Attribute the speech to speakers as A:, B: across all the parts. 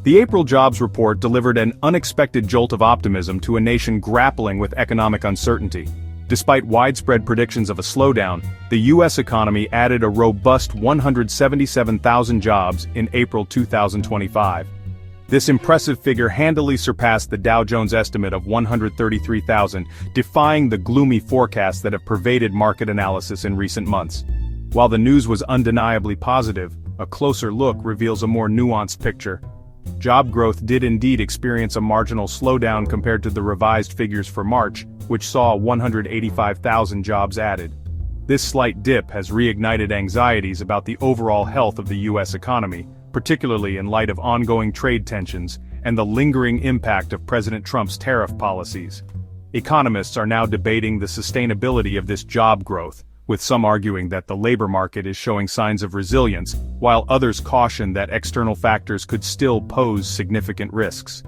A: The April jobs report delivered an unexpected jolt of optimism to a nation grappling with economic uncertainty. Despite widespread predictions of a slowdown, the U.S. economy added a robust 177,000 jobs in April 2025. This impressive figure handily surpassed the Dow Jones estimate of 133,000, defying the gloomy forecasts that have pervaded market analysis in recent months. While the news was undeniably positive, a closer look reveals a more nuanced picture. Job growth did indeed experience a marginal slowdown compared to the revised figures for March, which saw 185,000 jobs added. This slight dip has reignited anxieties about the overall health of the U.S. economy, particularly in light of ongoing trade tensions and the lingering impact of President Trump's tariff policies. Economists are now debating the sustainability of this job growth, with some arguing that the labor market is showing signs of resilience, while others caution that external factors could still pose significant risks.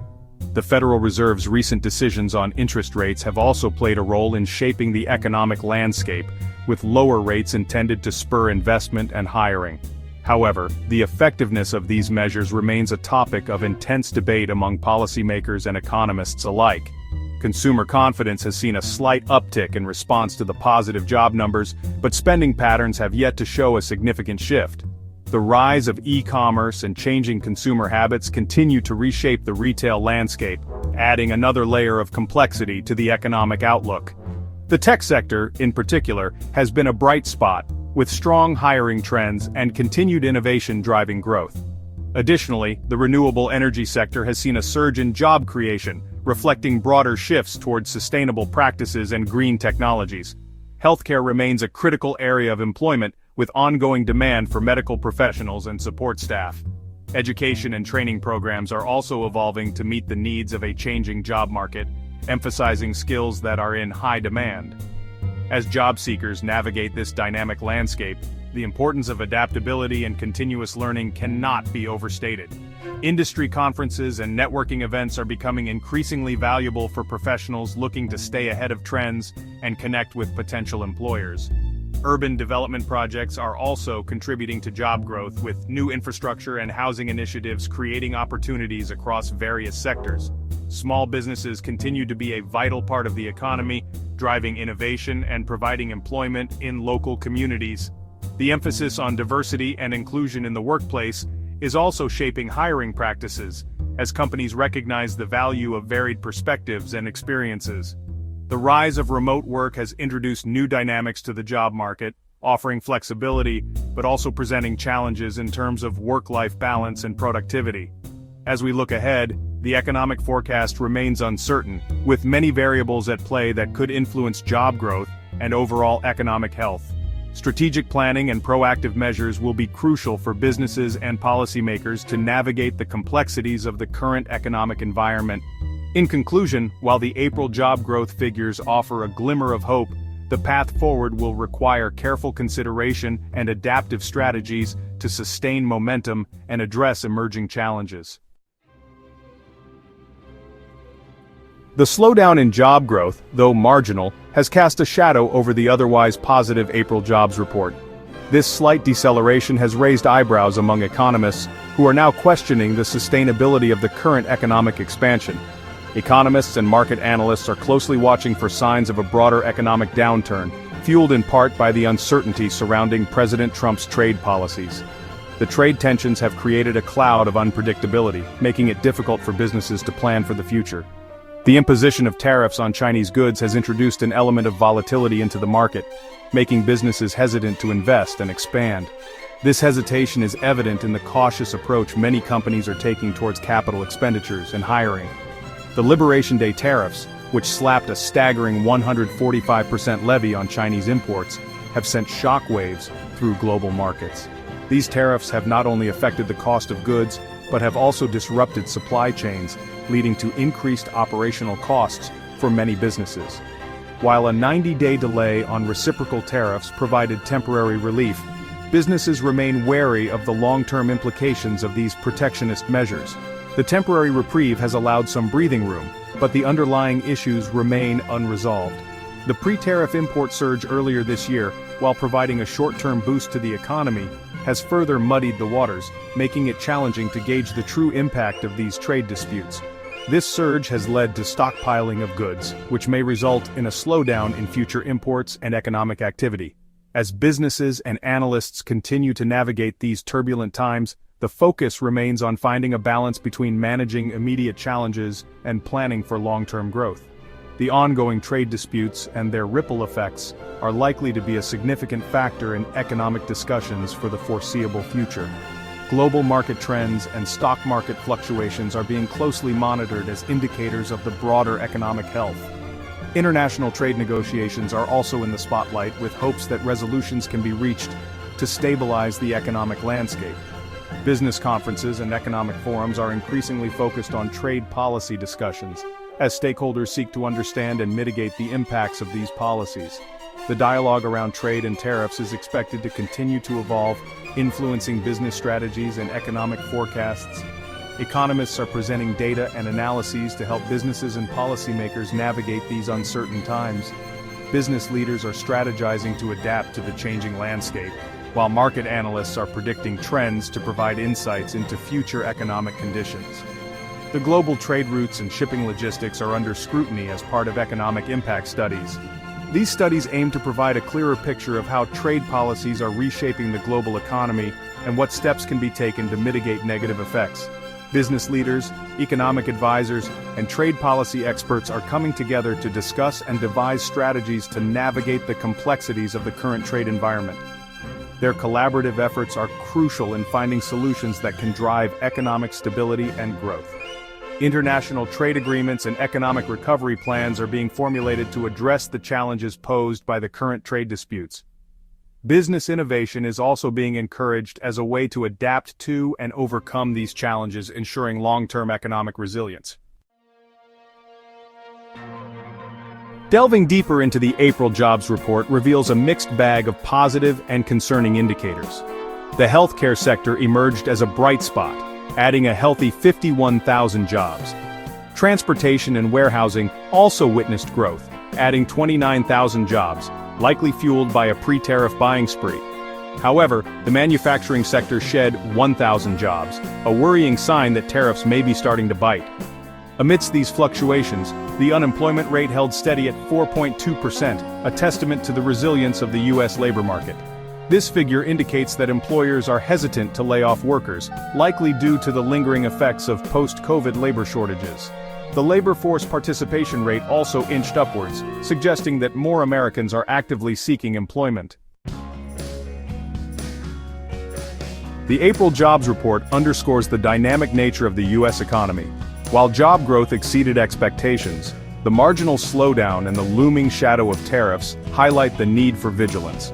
A: The Federal Reserve's recent decisions on interest rates have also played a role in shaping the economic landscape, with lower rates intended to spur investment and hiring. However, the effectiveness of these measures remains a topic of intense debate among policymakers and economists alike. Consumer confidence has seen a slight uptick in response to the positive job numbers, but spending patterns have yet to show a significant shift. The rise of e-commerce and changing consumer habits continue to reshape the retail landscape, adding another layer of complexity to the economic outlook. The tech sector, in particular, has been a bright spot, with strong hiring trends and continued innovation driving growth. Additionally, the renewable energy sector has seen a surge in job creation, reflecting broader shifts towards sustainable practices and green technologies. Healthcare remains a critical area of employment, with ongoing demand for medical professionals and support staff. Education and training programs are also evolving to meet the needs of a changing job market, emphasizing skills that are in high demand. As job seekers navigate this dynamic landscape, the importance of adaptability and continuous learning cannot be overstated. Industry conferences and networking events are becoming increasingly valuable for professionals looking to stay ahead of trends and connect with potential employers. Urban development projects are also contributing to job growth, with new infrastructure and housing initiatives creating opportunities across various sectors. Small businesses continue to be a vital part of the economy, driving innovation and providing employment in local communities. The emphasis on diversity and inclusion in the workplace is also shaping hiring practices, as companies recognize the value of varied perspectives and experiences. The rise of remote work has introduced new dynamics to the job market, offering flexibility, but also presenting challenges in terms of work-life balance and productivity. As we look ahead, the economic forecast remains uncertain, with many variables at play that could influence job growth and overall economic health. Strategic planning and proactive measures will be crucial for businesses and policymakers to navigate the complexities of the current economic environment. In conclusion, while the April job growth figures offer a glimmer of hope, the path forward will require careful consideration and adaptive strategies to sustain momentum and address emerging challenges. The slowdown in job growth, though marginal, has cast a shadow over the otherwise positive April jobs report. This slight deceleration has raised eyebrows among economists, who are now questioning the sustainability of the current economic expansion. Economists and market analysts are closely watching for signs of a broader economic downturn, fueled in part by the uncertainty surrounding President Trump's trade policies. The trade tensions have created a cloud of unpredictability, making it difficult for businesses to plan for the future. The imposition of tariffs on Chinese goods has introduced an element of volatility into the market, making businesses hesitant to invest and expand. This hesitation is evident in the cautious approach many companies are taking towards capital expenditures and hiring. The Liberation Day tariffs, which slapped a staggering 145% levy on Chinese imports, have sent shockwaves through global markets. These tariffs have not only affected the cost of goods, but have also disrupted supply chains, leading to increased operational costs for many businesses. While a 90-day delay on reciprocal tariffs provided temporary relief, businesses remain wary of the long-term implications of these protectionist measures. The temporary reprieve has allowed some breathing room, but the underlying issues remain unresolved. The pre-tariff import surge earlier this year, while providing a short-term boost to the economy, has further muddied the waters, making it challenging to gauge the true impact of these trade disputes. This surge has led to stockpiling of goods, which may result in a slowdown in future imports and economic activity. As businesses and analysts continue to navigate these turbulent times, the focus remains on finding a balance between managing immediate challenges and planning for long-term growth. The ongoing trade disputes and their ripple effects are likely to be a significant factor in economic discussions for the foreseeable future. Global market trends and stock market fluctuations are being closely monitored as indicators of the broader economic health. International trade negotiations are also in the spotlight, with hopes that resolutions can be reached to stabilize the economic landscape. Business conferences and economic forums are increasingly focused on trade policy discussions, as stakeholders seek to understand and mitigate the impacts of these policies. The dialogue around trade and tariffs is expected to continue to evolve, influencing business strategies and economic forecasts. Economists are presenting data and analyses to help businesses and policymakers navigate these uncertain times. Business leaders are strategizing to adapt to the changing landscape, while market analysts are predicting trends to provide insights into future economic conditions. The global trade routes and shipping logistics are under scrutiny as part of economic impact studies. These studies aim to provide a clearer picture of how trade policies are reshaping the global economy and what steps can be taken to mitigate negative effects. Business leaders, economic advisors, and trade policy experts are coming together to discuss and devise strategies to navigate the complexities of the current trade environment. Their collaborative efforts are crucial in finding solutions that can drive economic stability and growth. International trade agreements and economic recovery plans are being formulated to address the challenges posed by the current trade disputes. Business innovation is also being encouraged as a way to adapt to and overcome these challenges, ensuring long-term economic resilience. Delving deeper into the April jobs report reveals a mixed bag of positive and concerning indicators. The healthcare sector emerged as a bright spot, adding a healthy 51,000 jobs. Transportation and warehousing also witnessed growth, adding 29,000 jobs, likely fueled by a pre-tariff buying spree. However, the manufacturing sector shed 1,000 jobs, a worrying sign that tariffs may be starting to bite. Amidst these fluctuations, the unemployment rate held steady at 4.2%, a testament to the resilience of the U.S. labor market. This figure indicates that employers are hesitant to lay off workers, likely due to the lingering effects of post-COVID labor shortages. The labor force participation rate also inched upwards, suggesting that more Americans are actively seeking employment. The April jobs report underscores the dynamic nature of the U.S. economy. While job growth exceeded expectations, the marginal slowdown and the looming shadow of tariffs highlight the need for vigilance.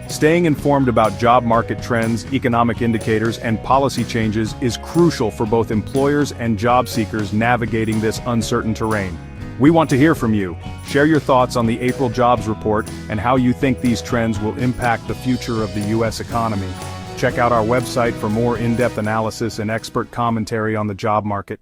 A: Staying informed about job market trends, economic indicators, and policy changes is crucial for both employers and job seekers navigating this uncertain terrain. We want to hear from you. Share your thoughts on the April jobs report and how you think these trends will impact the future of the U.S. economy. Check out our website for more in-depth analysis and expert commentary on the job market.